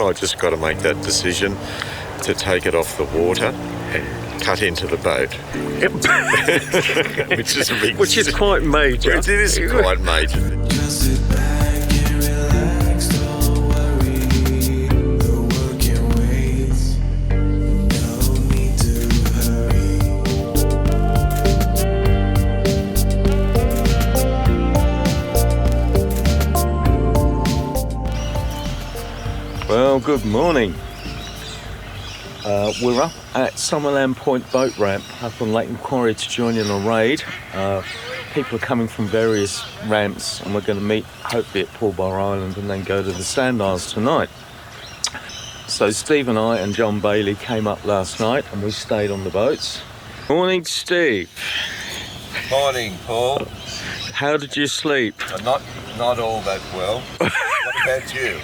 I just got to make that decision to take it off the water and cut into the boat. Yep. Which is a big Which is quite major. It is quite major. Just sit back and relax, don't worry, the world can wait, no need to hurry. Well, good morning. We're up at Summerland Point boat ramp up on Lake Macquarie to join in a raid. People are coming from various ramps and we're going to meet hopefully at Fulmar Island and then go to the Sand Isles tonight. So Steve and I and John Bailey came up last night and we stayed on the boats. Morning, Steve. Morning, Paul. How did you sleep? Not all that well. What about you?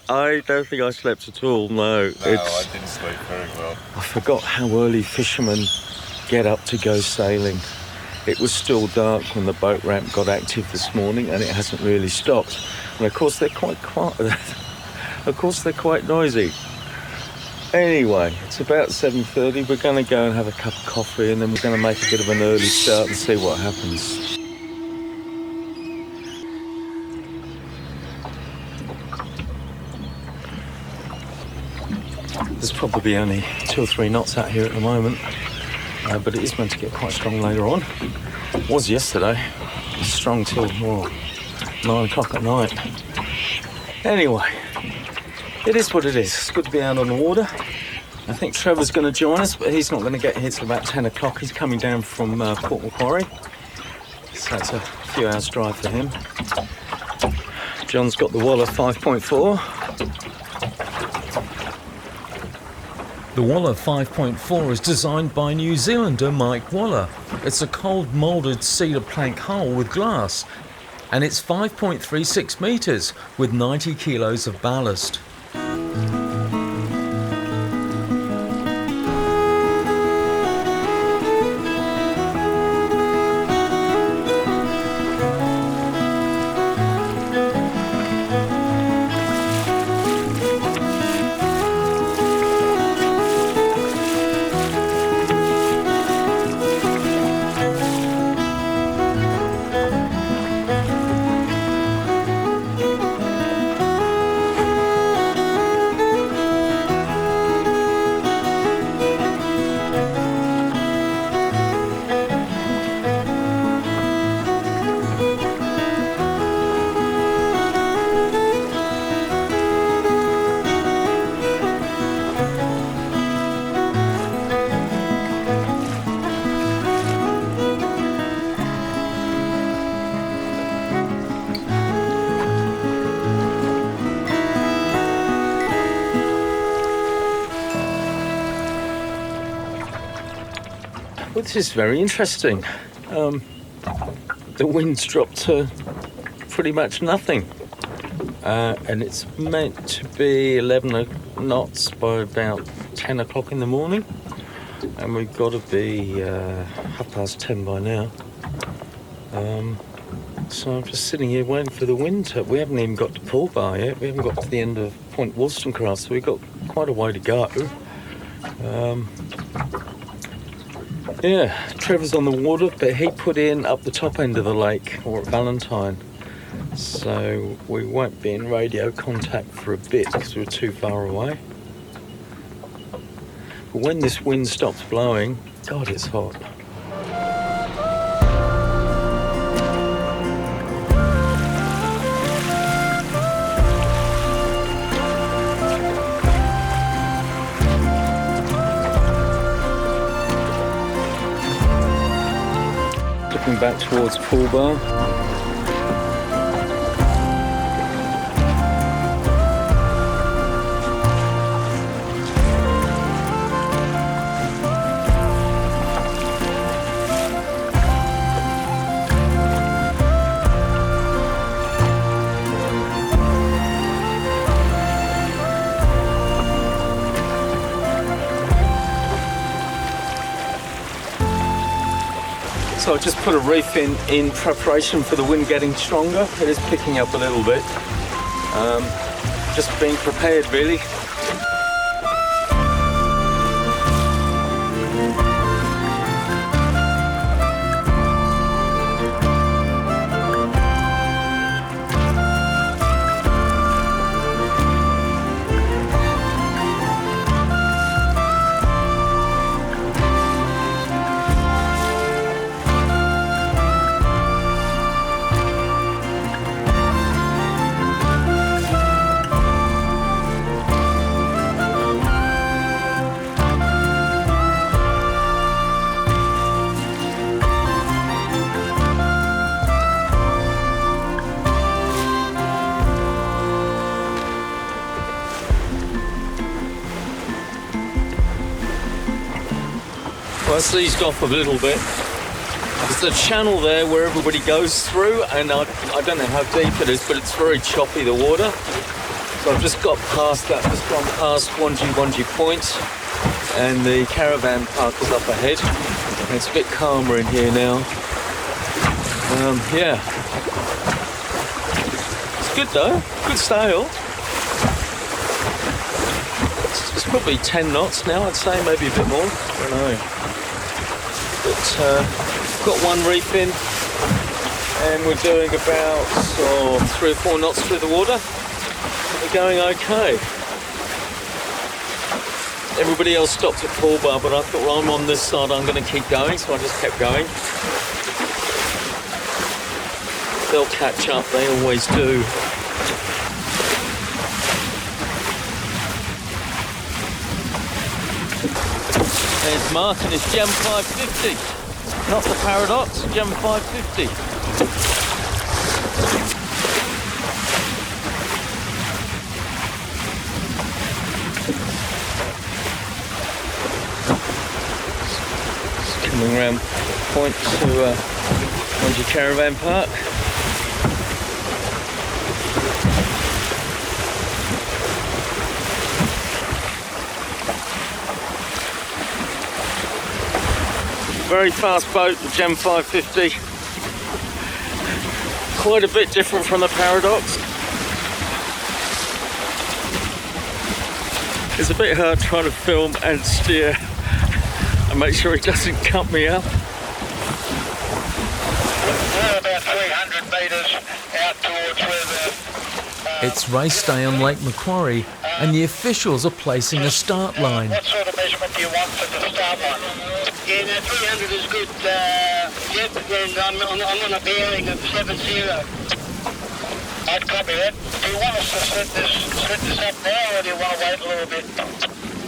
I don't think I slept at all, no. No, I didn't sleep very well. I forgot how early fishermen get up to go sailing. It was still dark when the boat ramp got active this morning and it hasn't really stopped. And of course they're quite quiet. Of course they're quite noisy. Anyway, it's about 7:30. We're going to go and have a cup of coffee and then we're going to make a bit of an early start and see what happens. There's probably only 2 or 3 knots out here at the moment, but it is meant to get quite strong later on. It was yesterday. It was strong till 9 o'clock at night. Anyway, it is what it is. It's good to be out on the water. I think Trevor's going to join us, but he's not going to get here till about 10 o'clock. He's coming down from Port Macquarie, so it's a few hours drive for him. John's got the Waller 5.4. The Waller 5.4 is designed by New Zealander Mike Vass. It's a cold moulded cedar plank hull with glass, and it's 5.36 metres with 90 kilos of ballast. Well, this is very interesting. The wind's dropped to pretty much nothing. And it's meant to be 11 knots by about 10 o'clock in the morning. And we've got to be 10:30 by now. So I'm just sitting here waiting for the wind to... We haven't even got to Fulmar yet. We haven't got to the end of Point Wollstonecraft, so we've got quite a way to go. Yeah, Trevor's on the water, but he put in up the top end of the lake, or at Valentine. So we won't be in radio contact for a bit because we're too far away. But when this wind stops blowing, God, it's hot. Looking back towards Fulmar. So I just put a reef in preparation for the wind getting stronger. It is picking up a little bit. Just being prepared, really. Well, it's eased off a little bit. There's a channel there where everybody goes through, and I don't know how deep it is, but it's very choppy, the water. So I've just got past that, just gone past Wanji Point, and the caravan park is up ahead. And it's a bit calmer in here now. Yeah. It's good though, good sail. It's probably 10 knots now, I'd say, maybe a bit more, I don't know. But got one reef in, and we're doing about 3 or 4 knots through the water. We're going okay. Everybody else stopped at Fulmar, but I thought, well, I'm on this side, I'm going to keep going, so I just kept going. They'll catch up, they always do. There's Mark and his Gem 550. Not the Paradox, Gem 550. Just coming around point to Wanji Caravan Park. Very fast boat, the Gem 550. Quite a bit different from the Paradox. It's a bit hard trying to film and steer and make sure it doesn't cut me up. We're about 300 metres out towards where the... It's race day on Lake Macquarie, and the officials are placing a start line. What sort of measurement do you want for the start line? Yeah, no, 300 is good, Jeff, and I'm on a bearing of 70. I'd copy that. Do you want us to set this up now, or do you want to wait a little bit?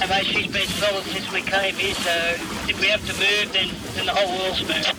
Mate, she's been solid since we came here, so if we have to move, then the whole world's moved.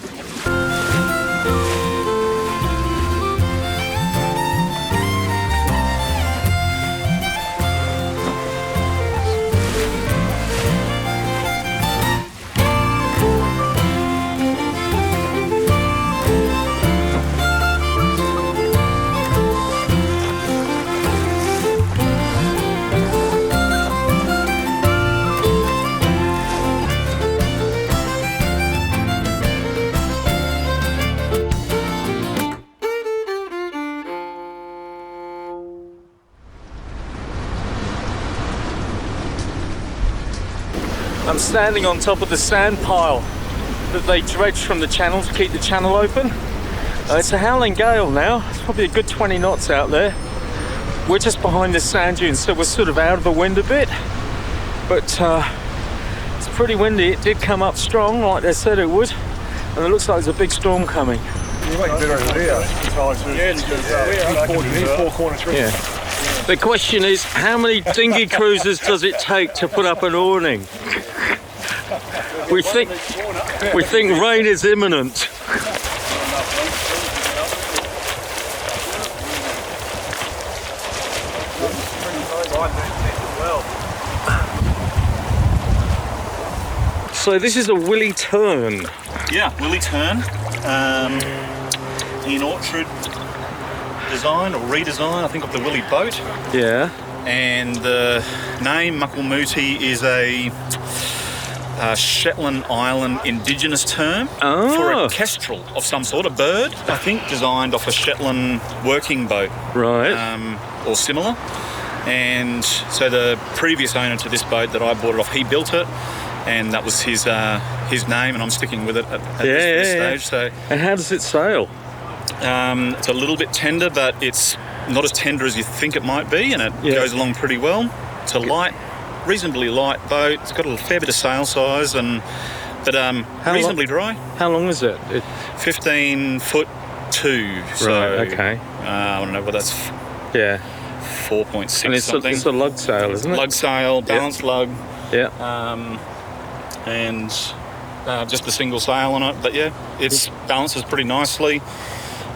I'm standing on top of the sand pile that they dredged from the channel to keep the channel open. It's a howling gale now. It's probably a good 20 knots out there. We're just behind this sand dune, so we're sort of out of the wind a bit. But it's pretty windy. It did come up strong, like they said it would. And it looks like there's a big storm coming. You make better over there. Yeah. The question is, how many dinghy cruises does it take to put up an awning? We think rain is imminent. So this is a Willy Tern. Yeah, Willy Tern. In Orchard design or redesign, I think, of the Willy boat. Yeah. And the name Mucklemuti is a Shetland Island indigenous term for a kestrel of some sort, a bird, I think, designed off a Shetland working boat. Right. Or similar. And so the previous owner to this boat that I bought it off, he built it, and that was his name, and I'm sticking with it at this stage. So, and how does it sail? it's a little bit tender, but it's not as tender as you think it might be, and it goes along pretty well. It's a reasonably light boat. It's got a fair bit of sail size, but reasonably dry. How long is it? 15 foot 2. So, right, okay. I don't know what that's. 4.6 and it's something. It's a lug sail, isn't it? Lug sail, balanced lug. Yeah. And just a single sail on it. But yeah, it balances pretty nicely.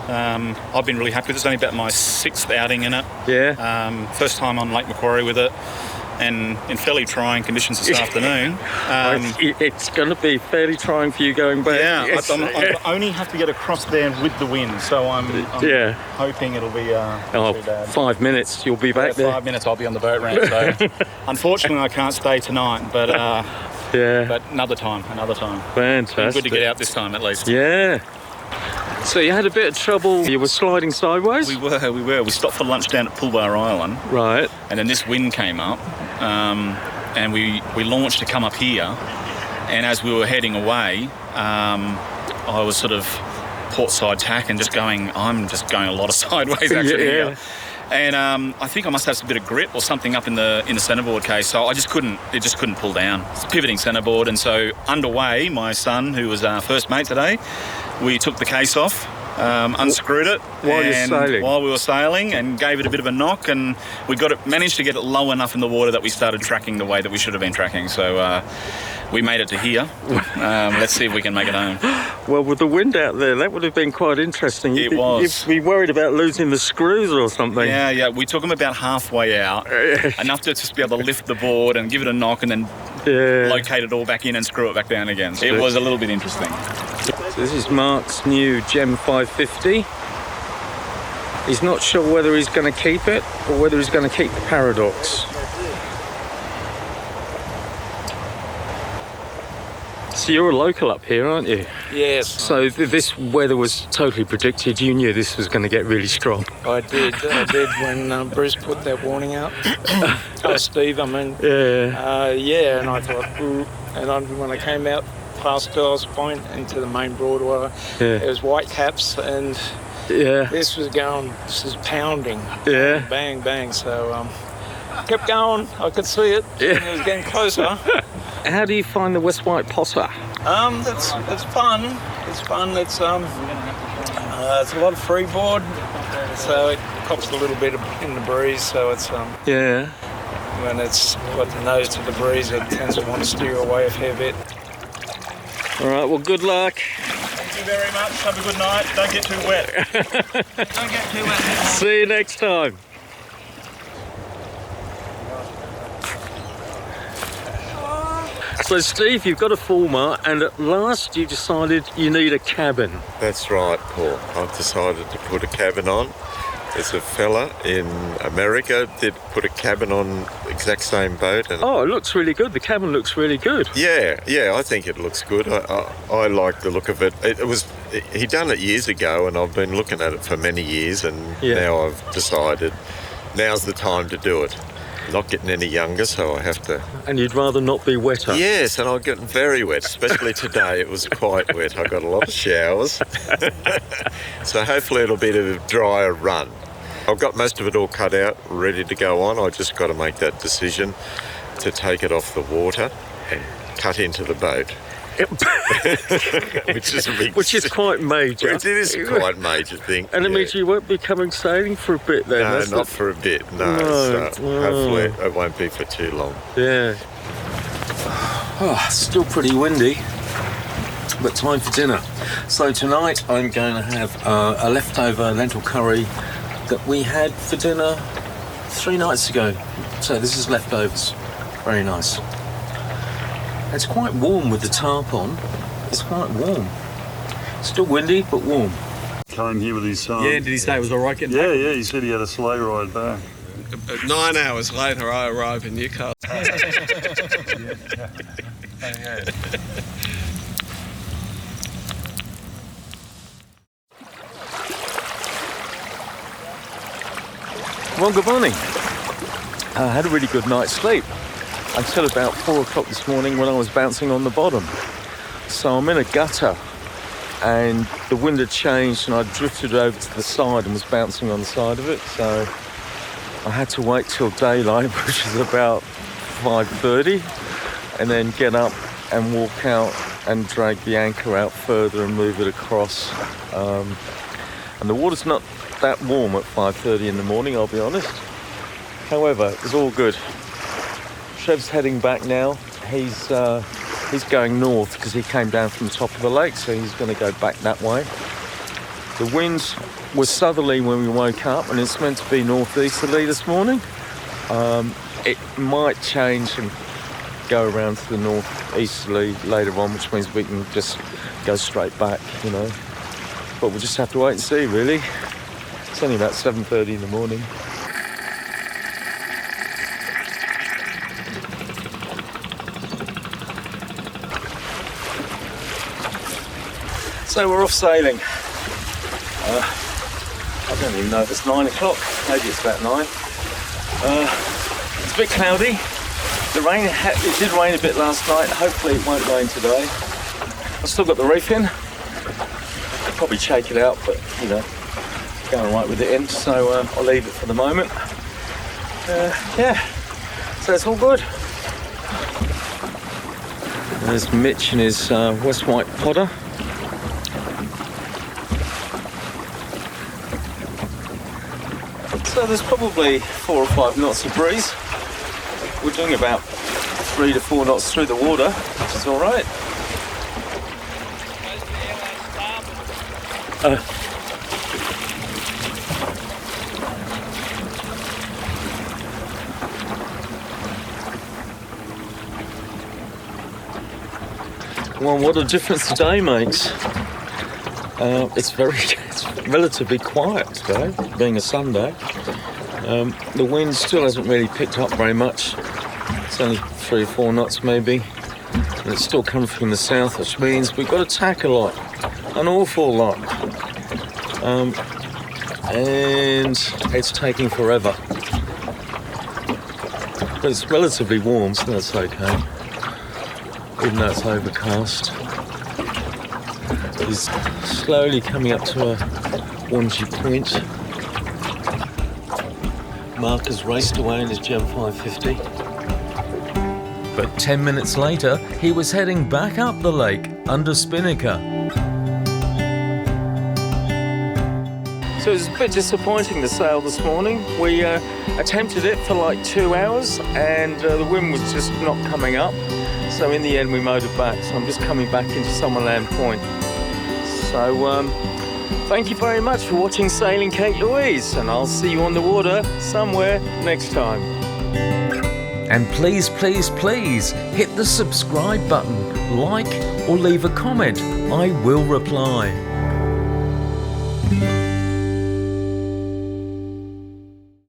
I've been really happy with it. It's only about my 6th outing in it. Yeah. First time on Lake Macquarie with it, and in fairly trying conditions this afternoon. It's going to be fairly trying for you going back. Yeah, Yes. I only have to get across there with the wind, so I'm hoping it'll be not too bad. 5 minutes, you'll be back there. 5 minutes, I'll be on the boat ramp. So unfortunately, I can't stay tonight, but but another time. Fantastic. Good to get out this time at least. Yeah. So you had a bit of trouble. You were sliding sideways? We were. We stopped for lunch down at Fulmar Island. Right. And then this wind came up, and we launched to come up here. And as we were heading away, I was sort of port side tack and I'm just going a lot of sideways actually here. And I think I must have some bit of grip or something up in the centerboard case, so it just couldn't pull down. It's pivoting centerboard, and so underway, my son, who was our first mate today, we took the case off, unscrewed it while we were sailing, and gave it a bit of a knock, and we managed to get it low enough in the water that we started tracking the way that we should have been tracking. So we made it to here. Let's see if we can make it home. Well, with the wind out there, that would have been quite interesting. It was. You'd be worried about losing the screws or something. Yeah. We took them about halfway out, enough to just be able to lift the board and give it a knock, and then locate it all back in and screw it back down again. So it was a little bit interesting. So this is Mark's new Gem 550. He's not sure whether he's going to keep it or whether he's going to keep the Paradox. So you're a local up here, aren't you? Yes. So this weather was totally predicted. You knew this was going to get really strong. I did when Bruce put that warning out. Steve, I mean. Yeah. And I thought, when I came out past Giles Point into the main Broadway, there was white caps, and this was pounding. Yeah. Bang, bang. So kept going. I could see it. Yeah. And it was getting closer. How do you find the West White Potter? It's fun. It's fun. It's a lot of freeboard, so it cops a little bit in the breeze. So it's when it's got the nose to the breeze, it tends to want to steer away a fair bit. All right. Well, good luck. Thank you very much. Have a good night. Don't get too wet. Don't get too wet. See you next time. So, Steve, you've got a Fulmar, and at last you decided you need a cabin. That's right, Paul. I've decided to put a cabin on. There's a fella in America did put a cabin on the exact same boat. And Oh, it looks really good. The cabin looks really good. yeah, I think it looks good. I like the look of it. He done it years ago, and I've been looking at it for many years, and now I've decided now's the time to do it. Not getting any younger, so I have to. And you'd rather not be wetter. Yes, and I'm getting very wet, especially today. It was quite wet. I got a lot of showers. So hopefully it'll be a drier run. I've got most of it all cut out, ready to go on. I just got to make that decision to take it off the water and cut into the boat. Which is quite major. It is quite a major thing. And it means you won't be coming sailing for a bit then. No, not for a bit, no. So hopefully it won't be for too long. Yeah. Oh, still pretty windy, but time for dinner. So tonight I'm going to have a leftover lentil curry that we had for dinner 3 nights ago. So this is leftovers. Very nice. It's quite warm with the tarp on. It's quite warm. Still windy, but warm. Came here with his son. Yeah, did he say it was all right getting back? Yeah, he said he had a sleigh ride back. 9 hours later, I arrive in Newcastle. Well, good morning. I had a really good night's sleep until about 4 o'clock this morning when I was bouncing on the bottom. So I'm in a gutter and the wind had changed and I drifted over to the side and was bouncing on the side of it. So I had to wait till daylight, which is about 5:30, and then get up and walk out and drag the anchor out further and move it across. And the water's not that warm at 5:30 in the morning, I'll be honest. However, it was all good. Trev's heading back now. He's going north because he came down from the top of the lake, so he's going to go back that way. The wind was southerly when we woke up, and it's meant to be northeasterly this morning. It might change and go around to the northeasterly later on, which means we can just go straight back, you know. But we'll just have to wait and see, really. It's only about 7:30 in the morning. So we're off sailing. I don't even know if it's 9 o'clock. Maybe it's about 9. It's a bit cloudy. The rain, it did rain a bit last night. Hopefully it won't rain today. I've still got the reef in. I'll probably shake it out, but you know, going right with it in. So I'll leave it for the moment. Yeah, so it's all good. There's Mitch and his West White Podder. So there's probably 4 or 5 knots of breeze. We're doing about 3 to 4 knots through the water, which is all right. Well, what a difference today makes. It's relatively quiet today, being a Sunday. The wind still hasn't really picked up very much. It's only 3 or 4 knots maybe. And it's still coming from the south, which means we've got to tack a lot, an awful lot. And it's taking forever. But it's relatively warm, so that's okay. Even though it's overcast. It's slowly coming up to a 1G point. Mark has raced away in his Gem 550. But 10 minutes later, he was heading back up the lake under spinnaker. So it was a bit disappointing to sail this morning. We attempted it for like 2 hours and the wind was just not coming up. So in the end we motored back. So I'm just coming back into Summerland Point. So thank you very much for watching Sailing Cape Louise, and I'll see you on the water somewhere next time. And please, please, please hit the subscribe button, like or leave a comment. I will reply.